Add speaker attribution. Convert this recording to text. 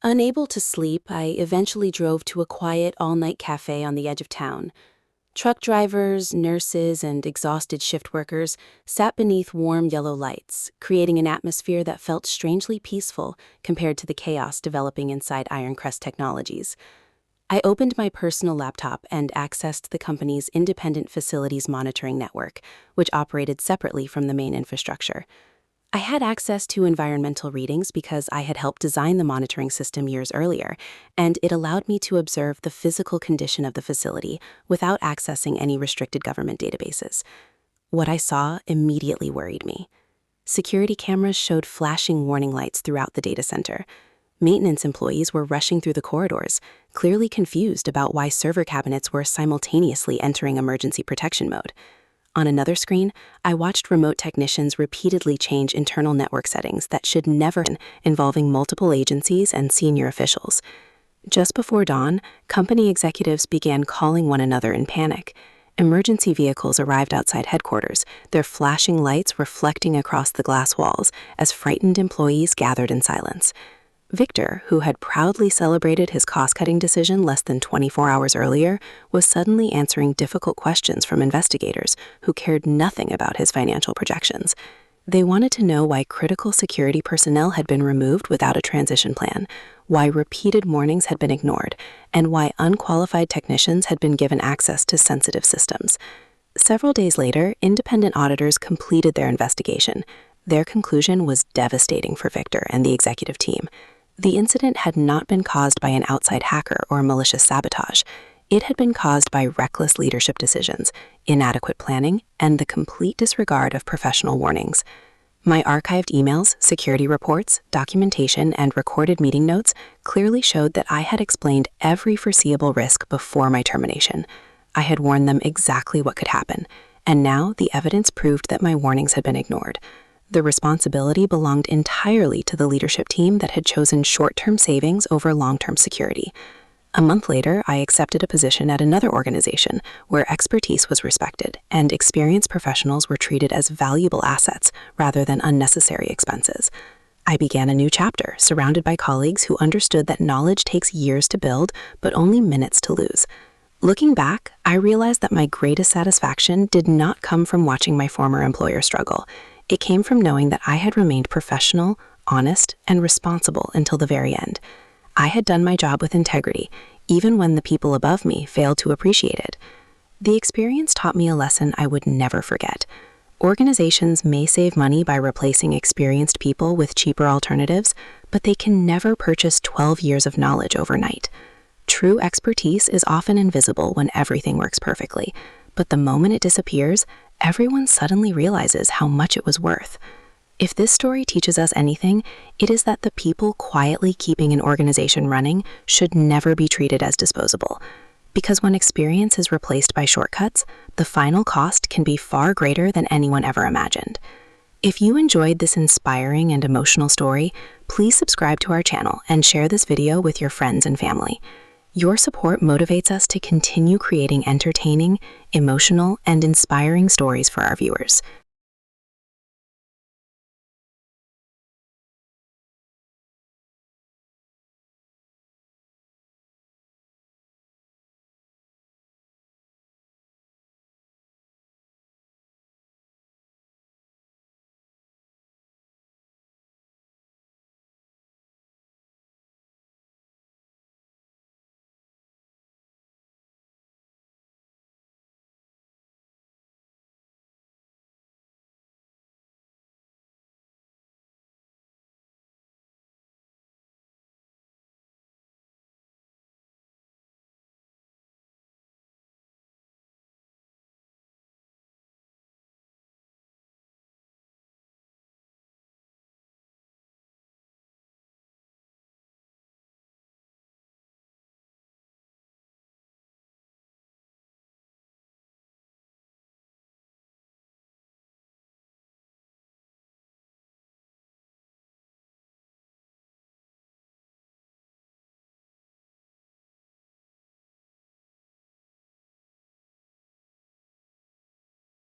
Speaker 1: Unable to sleep, I eventually drove to a quiet all-night cafe on the edge of town. Truck drivers, nurses, and exhausted shift workers sat beneath warm yellow lights, creating an atmosphere that felt strangely peaceful compared to the chaos developing inside Ironcrest Technologies. I opened my personal laptop and accessed the company's independent facilities monitoring network, which operated separately from the main infrastructure. I had access to environmental readings because I had helped design the monitoring system years earlier, and it allowed me to observe the physical condition of the facility without accessing any restricted government databases. What I saw immediately worried me. Security cameras showed flashing warning lights throughout the data center. Maintenance employees were rushing through the corridors, clearly confused about why server cabinets were simultaneously entering emergency protection mode. On another screen, I watched remote technicians repeatedly change internal network settings that should never have been, involving multiple agencies and senior officials. Just before dawn, company executives began calling one another in panic. Emergency vehicles arrived outside headquarters, their flashing lights reflecting across the glass walls as frightened employees gathered in silence. Victor, who had proudly celebrated his cost-cutting decision less than 24 hours earlier, was suddenly answering difficult questions from investigators who cared nothing about his financial projections. They wanted to know why critical security personnel had been removed without a transition plan, why repeated warnings had been ignored, and why unqualified technicians had been given access to sensitive systems. Several days later, independent auditors completed their investigation. Their conclusion was devastating for Victor and the executive team. The incident had not been caused by an outside hacker or malicious sabotage. It had been caused by reckless leadership decisions, inadequate planning, and the complete disregard of professional warnings. My archived emails, security reports, documentation, and recorded meeting notes clearly showed that I had explained every foreseeable risk before my termination. I had warned them exactly what could happen, and now the evidence proved that my warnings had been ignored. The responsibility belonged entirely to the leadership team that had chosen short-term savings over long-term security. A month later, I accepted a position at another organization where expertise was respected and experienced professionals were treated as valuable assets rather than unnecessary expenses. I began a new chapter, surrounded by colleagues who understood that knowledge takes years to build, but only minutes to lose. Looking back, I realized that my greatest satisfaction did not come from watching my former employer struggle. It came from knowing that I had remained professional, honest, and responsible until the very end. I had done my job with integrity, even when the people above me failed to appreciate it. The experience taught me a lesson I would never forget. Organizations may save money by replacing experienced people with cheaper alternatives, but they can never purchase 12 years of knowledge overnight. True expertise is often invisible when everything works perfectly, but the moment it disappears, everyone suddenly realizes how much it was worth. If this story teaches us anything, it is that the people quietly keeping an organization running should never be treated as disposable. Because when experience is replaced by shortcuts, the final cost can be far greater than anyone ever imagined. If you enjoyed this inspiring and emotional story, please subscribe to our channel and share this video with your friends and family. Your support motivates us to continue creating entertaining, emotional, and inspiring stories for our viewers.